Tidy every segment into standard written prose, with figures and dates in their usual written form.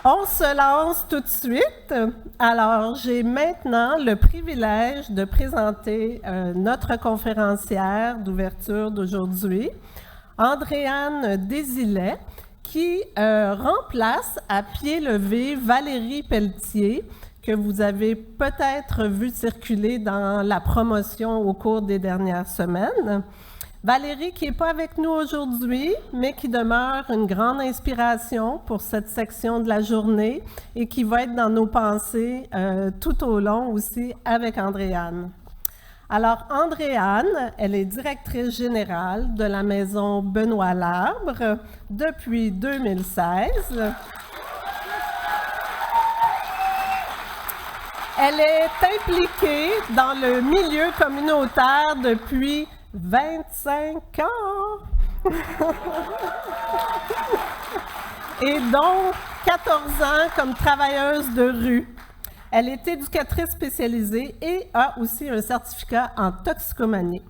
On se lance tout de suite. Alors, j'ai maintenant le privilège de présenter notre conférencière d'ouverture d'aujourd'hui, Andréane Désilet, qui remplace à pied levé Valérie Pelletier, que vous avez peut-être vu circuler dans la promotion au cours des dernières semaines. Valérie qui n'est pas avec nous aujourd'hui, mais qui demeure une grande inspiration pour cette section de la journée et qui va être dans nos pensées tout au long aussi avec Andréane. Alors, Andréane, elle est directrice générale de la maison Benoît Labre depuis 2016. Elle est impliquée dans le milieu communautaire depuis 25 ans! Et donc 14 ans comme travailleuse de rue. Elle est éducatrice spécialisée et a aussi un certificat en toxicomanie.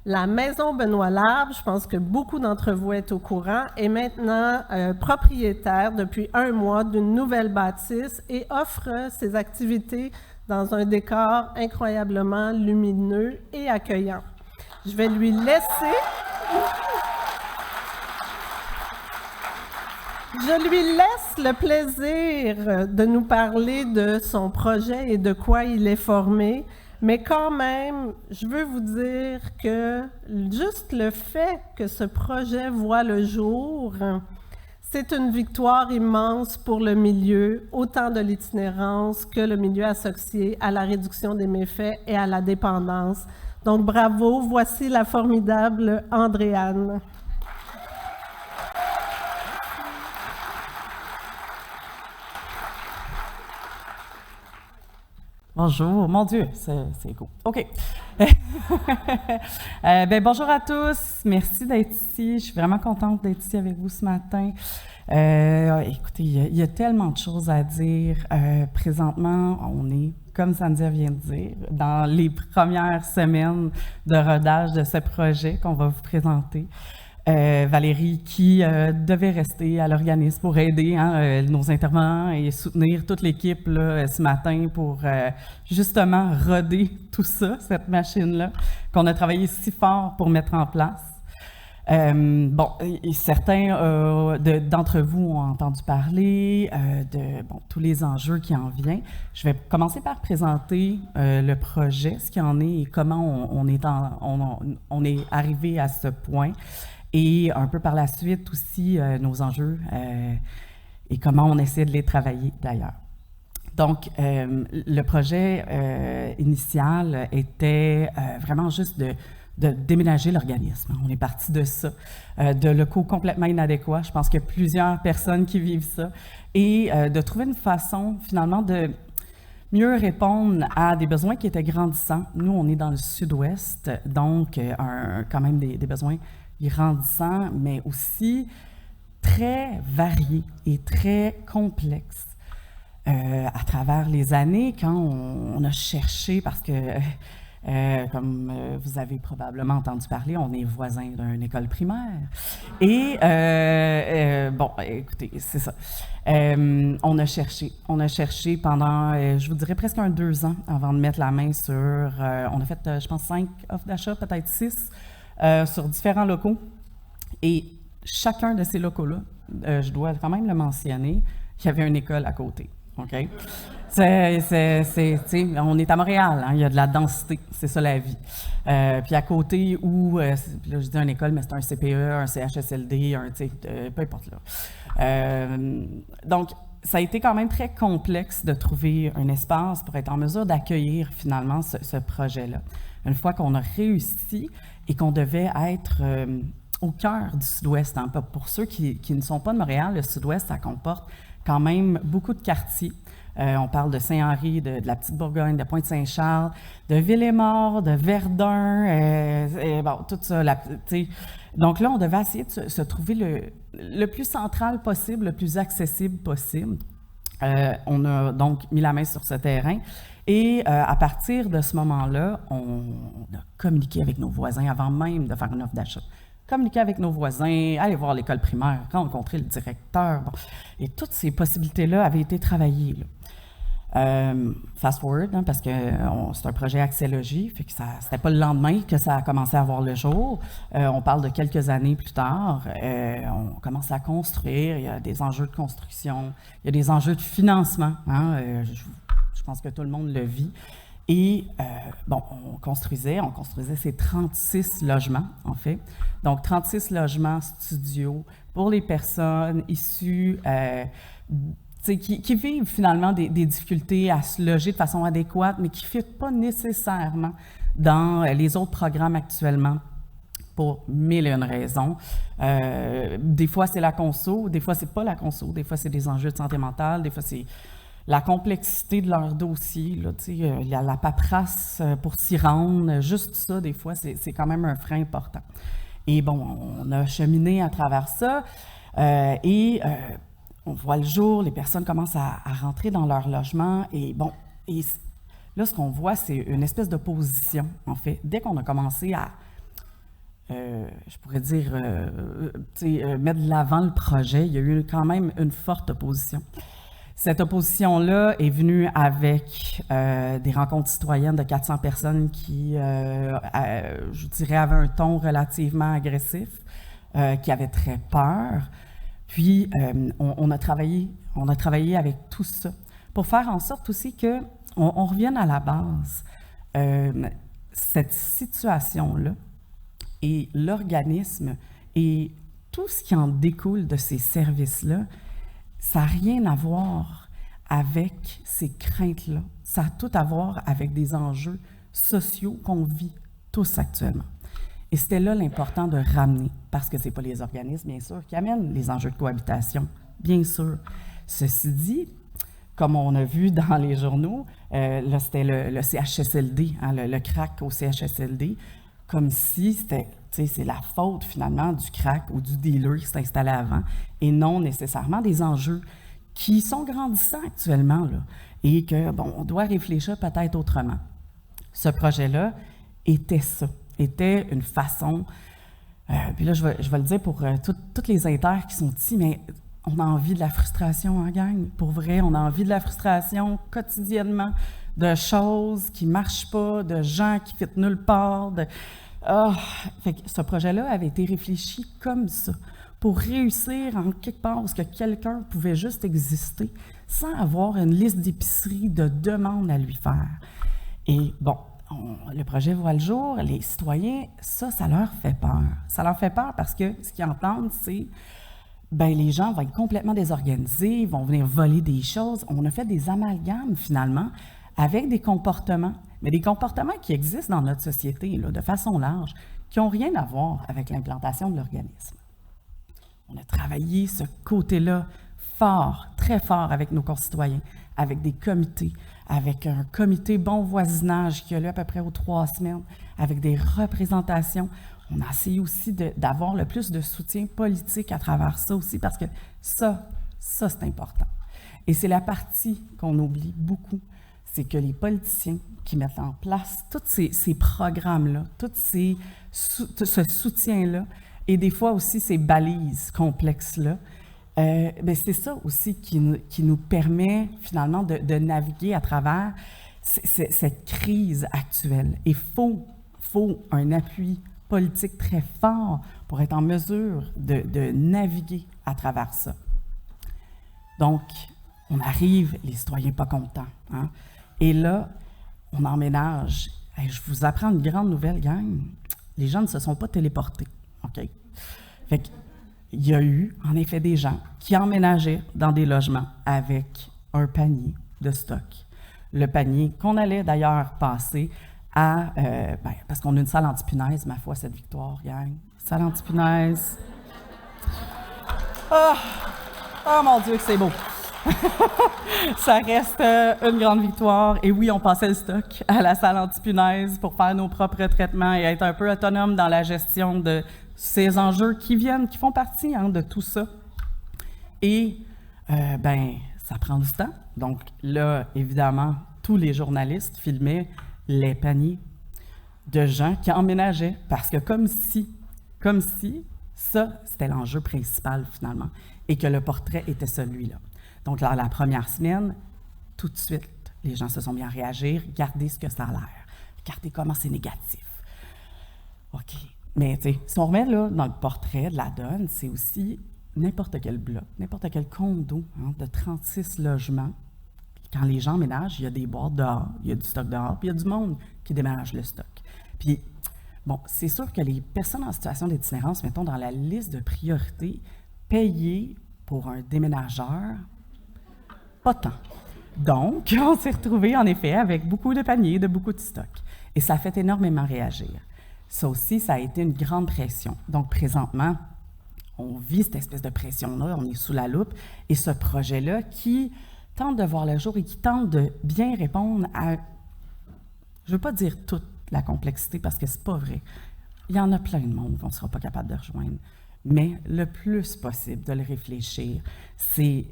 La maison Benoît Labre, je pense que beaucoup d'entre vous êtes au courant, est maintenant propriétaire depuis 1 mois d'une nouvelle bâtisse et offre ses activités dans un décor incroyablement lumineux et accueillant. Je vais lui laisser... Je lui laisse le plaisir de nous parler de son projet et de quoi il est formé, mais quand même, je veux vous dire que juste le fait que ce projet voit le jour, c'est une victoire immense pour le milieu, autant de l'itinérance que le milieu associé à la réduction des méfaits et à la dépendance. Donc, bravo, voici la formidable Andréane. Bonjour, mon Dieu, c'est cool. OK. Bonjour à tous, merci d'être ici. Je suis vraiment contente d'être ici avec vous ce matin. Écoutez, il y a tellement de choses à dire. Présentement, on est, comme Sandia vient de dire, dans les premières semaines de rodage de ce projet qu'on va vous présenter. Valérie qui devait rester à l'organisme pour aider nos intervenants et soutenir toute l'équipe ce matin pour justement roder tout ça, cette machine-là, qu'on a travaillé si fort pour mettre en place. Certains d'entre vous ont entendu parler de tous les enjeux qui en viennent. Je vais commencer par présenter le projet, ce qu'il en est et comment on est arrivé à ce point. Et un peu par la suite aussi, nos enjeux et comment on essaie de les travailler d'ailleurs. Donc, le projet initial était vraiment juste de déménager l'organisme. On est parti de ça, de locaux complètement inadéquats. Je pense qu'il y a plusieurs personnes qui vivent ça. Et de trouver une façon, finalement, de mieux répondre à des besoins qui étaient grandissants. Nous, on est dans le sud-ouest, donc quand même des besoins grandissants, mais aussi très variés et très complexes. À travers les années, quand on a cherché, parce que, comme vous avez probablement entendu parler, on est voisins d'une école primaire. Et, écoutez, c'est ça. On a cherché pendant, je vous dirais, presque 2 ans avant de mettre la main sur, on a fait, je pense, 5 offres d'achat, peut-être 6, sur différents locaux. Et chacun de ces locaux-là, je dois quand même le mentionner, il y avait une école à côté. OK? On est à Montréal, hein, il y a de la densité, c'est ça la vie. Puis à côté où, là je dis une école, mais c'est un CPE, un CHSLD, peu importe là. Donc, ça a été quand même très complexe de trouver un espace pour être en mesure d'accueillir finalement ce projet-là. Une fois qu'on a réussi et qu'on devait être au cœur du Sud-Ouest, hein, pour ceux qui ne sont pas de Montréal, le Sud-Ouest, ça comporte quand même beaucoup de quartiers. On parle de Saint-Henri, de la Petite-Bourgogne, de Pointe-Saint-Charles, de Ville-et-Mort, de Verdun, tout ça. Donc là, on devait essayer de se trouver le plus central possible, le plus accessible possible. On a donc mis la main sur ce terrain. Et à partir de ce moment-là, on a communiqué avec nos voisins avant même de faire une offre d'achat. communiquer avec nos voisins, aller voir l'école primaire, rencontrer le directeur. Bon. Et toutes ces possibilités-là avaient été travaillées, là. Fast forward, hein, parce que c'est un projet Axélogie, fait que c'était pas le lendemain que ça a commencé à voir le jour. On parle de quelques années plus tard. On commence à construire, il y a des enjeux de construction, il y a des enjeux de financement. Hein, je pense que tout le monde le vit. Et bon, on construisait ces 36 logements, en fait. Donc, 36 logements studios pour les personnes issues qui vivent finalement des difficultés à se loger de façon adéquate, mais qui ne fitent pas nécessairement dans les autres programmes actuellement pour mille et une raisons. Des fois, c'est la conso, des fois, c'est pas la conso, des fois, c'est des enjeux de santé mentale, des fois, c'est la complexité de leur dossier, là, il y a la paperasse pour s'y rendre, juste ça, des fois, c'est quand même un frein important. Et bon, on a cheminé à travers ça, on voit le jour, les personnes commencent à rentrer dans leur logement et bon, et là, ce qu'on voit, c'est une espèce d'opposition, en fait. Dès qu'on a commencé à, je pourrais dire, mettre de l'avant le projet, il y a eu quand même une forte opposition. Cette opposition-là est venue avec des rencontres citoyennes de 400 personnes qui, je dirais, avaient un ton relativement agressif, qui avaient très peur. Puis, on a travaillé avec tout ça pour faire en sorte aussi qu'on revienne à la base. Cette situation-là et l'organisme et tout ce qui en découle de ces services-là, ça n'a rien à voir avec ces craintes-là. Ça a tout à voir avec des enjeux sociaux qu'on vit tous actuellement. Et c'était là l'important de ramener, parce que ce n'est pas les organismes, bien sûr, qui amènent les enjeux de cohabitation, bien sûr. Ceci dit, comme on a vu dans les journaux, là, c'était le CHSLD, hein, le crack au CHSLD, comme si c'était, c'est la faute finalement du crack ou du dealer qui s'est installé avant, et non nécessairement des enjeux qui sont grandissants actuellement, là, et que, bon, on doit réfléchir peut-être autrement. Ce projet-là était ça. Était une façon, puis là, je vais le dire pour toutes les inters qui sont ici, mais on a envie de la frustration en gang. Pour vrai, on a envie de la frustration quotidiennement, de choses qui ne marchent pas, de gens qui ne fitent nulle part. Fait que ce projet-là avait été réfléchi comme ça, pour réussir en quelque part où quelqu'un pouvait juste exister sans avoir une liste d'épicerie de demandes à lui faire. Et bon, le projet voit le jour, les citoyens, ça leur fait peur. Ça leur fait peur parce que ce qu'ils entendent, c'est les gens vont être complètement désorganisés, ils vont venir voler des choses. On a fait des amalgames, finalement, avec des comportements, mais des comportements qui existent dans notre société, là, de façon large, qui n'ont rien à voir avec l'implantation de l'organisme. On a travaillé ce côté-là fort, très fort avec nos concitoyens, avec des comités, avec un comité bon voisinage qui a lieu à peu près aux 3 semaines, avec des représentations. On a essayé aussi d'avoir le plus de soutien politique à travers ça aussi, parce que ça c'est important. Et c'est la partie qu'on oublie beaucoup, c'est que les politiciens qui mettent en place tous ces programmes-là, ce soutien-là, et des fois aussi ces balises complexes-là, c'est ça aussi qui nous permet finalement de naviguer à travers cette crise actuelle. Il faut un appui politique très fort pour être en mesure de naviguer à travers ça. Donc, on arrive, les citoyens pas contents, hein? Et là, on emménage. Je vous apprends une grande nouvelle, gang. Les gens ne se sont pas téléportés, OK? Fait qu'il y a eu, en effet, des gens qui emménageaient dans des logements avec un panier de stock. Le panier qu'on allait d'ailleurs passer à... parce qu'on a une salle anti-punaise, ma foi, cette victoire, gang. Salle anti-punaise. Oh mon Dieu, que c'est beau! Ça reste une grande victoire. Et oui, on passait le stock à la salle anti-punaise pour faire nos propres traitements et être un peu autonome dans la gestion de ces enjeux qui font partie de tout ça. Et, ça prend du temps. Donc là, évidemment, tous les journalistes filmaient les paniers de gens qui emménageaient parce que comme si comme si ça, c'était l'enjeu principal finalement, et que le portrait était celui-là. Donc, dans la première semaine, tout de suite, les gens se sont mis à réagir. Regardez ce que ça a l'air. Regardez comment c'est négatif. OK. Mais, tu sais, si on remet là dans le portrait de la donne, c'est aussi n'importe quel bloc, n'importe quel condo de 36 logements. Quand les gens ménagent, il y a des boîtes dehors, il y a du stock dehors, puis il y a du monde qui déménage le stock. Puis, bon, c'est sûr que les personnes en situation d'itinérance, mettons, dans la liste de priorités, payées pour un déménageur, pas tant. Donc, on s'est retrouvés, en effet, avec beaucoup de paniers, de beaucoup de stocks. Et ça a fait énormément réagir. Ça aussi, ça a été une grande pression. Donc, présentement, on vit cette espèce de pression-là, on est sous la loupe. Et ce projet-là qui tente de voir le jour et qui tente de bien répondre à, je ne veux pas dire toute la complexité parce que c'est pas vrai. Il y en a plein de monde qu'on ne sera pas capable de rejoindre. Mais le plus possible de le réfléchir, c'est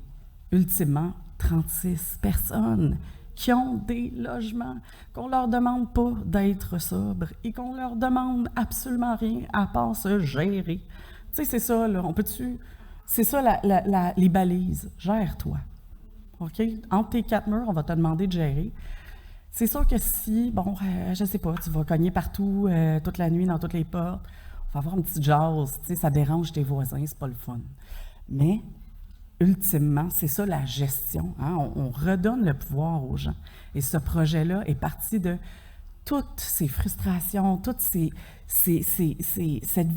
ultimement 36 personnes qui ont des logements, qu'on ne leur demande pas d'être sobres et qu'on ne leur demande absolument rien à part se gérer. Tu sais, c'est ça, là, on peut-tu... C'est ça, les balises. Gère-toi. OK? Entre tes 4 murs, on va te demander de gérer. C'est sûr que si, bon, je ne sais pas, tu vas cogner partout, toute la nuit, dans toutes les portes, on va avoir une petite jase, tu sais, ça dérange tes voisins, c'est pas le fun. Mais, ultimement, c'est ça la gestion. Hein? On redonne le pouvoir aux gens. Et ce projet-là est parti de toutes ces frustrations, toute cette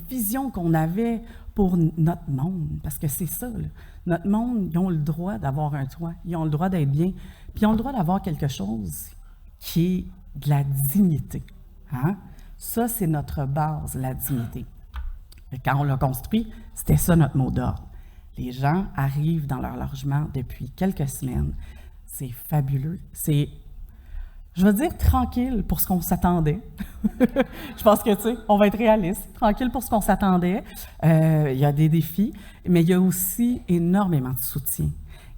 vision qu'on avait pour notre monde. Parce que c'est ça, là. Notre monde, ils ont le droit d'avoir un toit, ils ont le droit d'être bien, puis ils ont le droit d'avoir quelque chose qui est de la dignité. Hein? Ça, c'est notre base, la dignité. Et quand on l'a construit, c'était ça notre mot d'ordre. Les gens arrivent dans leur logement depuis quelques semaines. C'est fabuleux. C'est, je veux dire, tranquille pour ce qu'on s'attendait. Je pense que, tu sais, on va être réaliste. Tranquille pour ce qu'on s'attendait. Il y a des défis, mais il y a aussi énormément de soutien.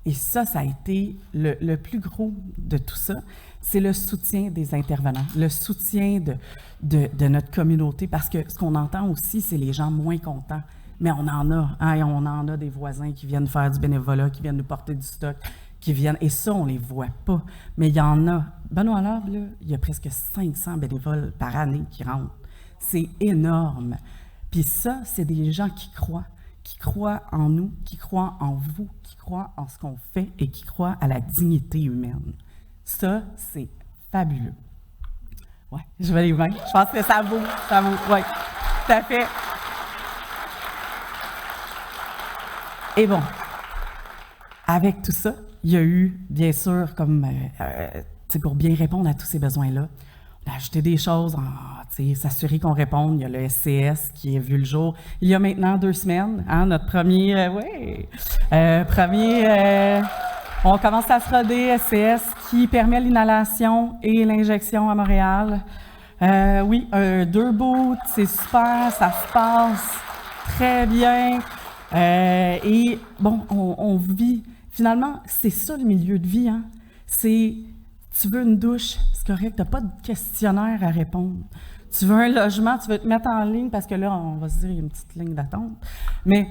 Et ça a été le plus gros de tout ça. C'est le soutien des intervenants, le soutien de notre communauté, parce que ce qu'on entend aussi, c'est les gens moins contents. Mais on en a, hein, on en a des voisins qui viennent faire du bénévolat, qui viennent nous porter du stock, qui viennent, et ça, on ne les voit pas. Mais il y en a. Benoît Larbe, là, il y a presque 500 bénévoles par année qui rentrent. C'est énorme. Puis ça, c'est des gens qui croient en nous, qui croient en vous, qui croient en ce qu'on fait et qui croient à la dignité humaine. Ça, c'est fabuleux. Oui, je vais les mains. Je pense que ça vaut, oui, tout à fait. Et bon, avec tout ça, il y a eu, bien sûr, comme, pour bien répondre à tous ces besoins-là, on a ajouté des choses, s'assurer qu'on réponde. Il y a le SCS qui a vu le jour il y a maintenant 2 semaines, hein, notre premier, on commence à se roder SCS qui permet l'inhalation et l'injection à Montréal. 2 bouts, c'est super, ça se passe très bien. Et bon, on vit, finalement, c'est ça le milieu de vie, hein? C'est, tu veux une douche, c'est correct, tu n'as pas de questionnaire à répondre. Tu veux un logement, tu veux te mettre en ligne, parce que là, on va se dire, il y a une petite ligne d'attente. Mais,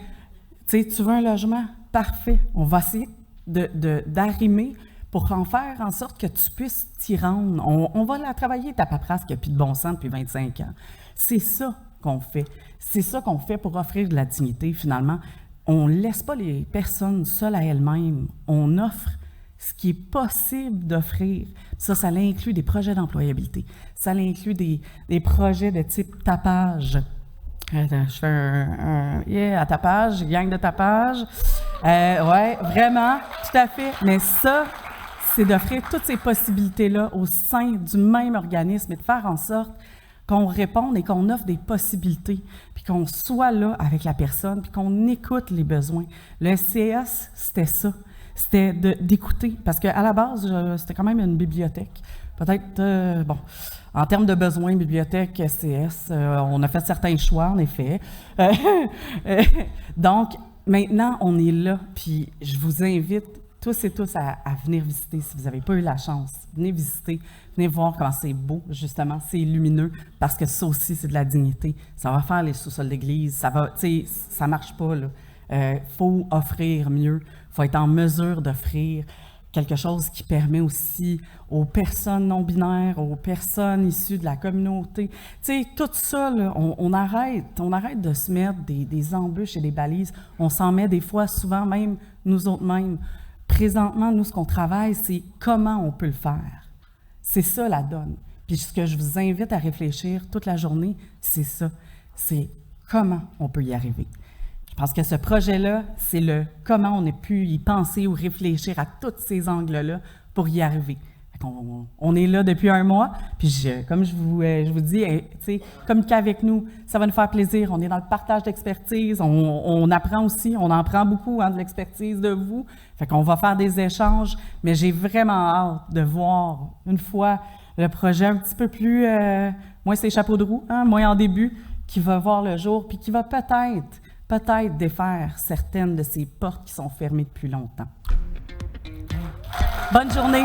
tu sais, tu veux un logement, parfait. On va essayer d'arrimer pour en faire en sorte que tu puisses t'y rendre. On va la travailler, ta paperasse qui n'a plus de bon sens depuis 25 ans. C'est ça qu'on fait. C'est ça qu'on fait pour offrir de la dignité, finalement. On ne laisse pas les personnes seules à elles-mêmes. On offre ce qui est possible d'offrir. Ça inclut des projets d'employabilité. Ça inclut des projets de type tapage. Je fais à tapage, gang de tapage. Oui, vraiment, tout à fait. Mais ça, c'est d'offrir toutes ces possibilités-là au sein du même organisme et de faire en sorte qu'on réponde et qu'on offre des possibilités, puis qu'on soit là avec la personne, puis qu'on écoute les besoins. Le SCS, c'était ça. C'était d'écouter, parce qu'à la base, c'était quand même une bibliothèque. Peut-être, en termes de besoins, bibliothèque, SCS, on a fait certains choix, en effet. Donc, maintenant, on est là, puis je vous invite tous et tous à venir visiter si vous n'avez pas eu la chance. Venez visiter, venez voir comment c'est beau, justement, c'est lumineux, parce que ça aussi, c'est de la dignité. Ça va faire les sous-sols d'église, ça ne marche pas, là. Faut offrir mieux, faut être en mesure d'offrir quelque chose qui permet aussi aux personnes non-binaires, aux personnes issues de la communauté. Tu sais, tout ça, là, on arrête de se mettre des embûches et des balises. On s'en met des fois, souvent même, nous autres mêmes. Présentement, nous, ce qu'on travaille, c'est comment on peut le faire. C'est ça la donne. Puis ce que je vous invite à réfléchir toute la journée, c'est ça. C'est comment on peut y arriver. Je pense que ce projet-là, c'est le comment on a pu y penser ou réfléchir à tous ces angles-là pour y arriver. On est là depuis 1 mois, puis comme je vous dis, comme qu'avec nous, ça va nous faire plaisir. On est dans le partage d'expertise, on apprend aussi, on en prend beaucoup de l'expertise de vous. Fait qu'on va faire des échanges, mais j'ai vraiment hâte de voir une fois le projet un petit peu plus, moins c'est chapeau de roue, moins en début, qui va voir le jour, puis qui va peut-être défaire certaines de ces portes qui sont fermées depuis longtemps. Bonne journée!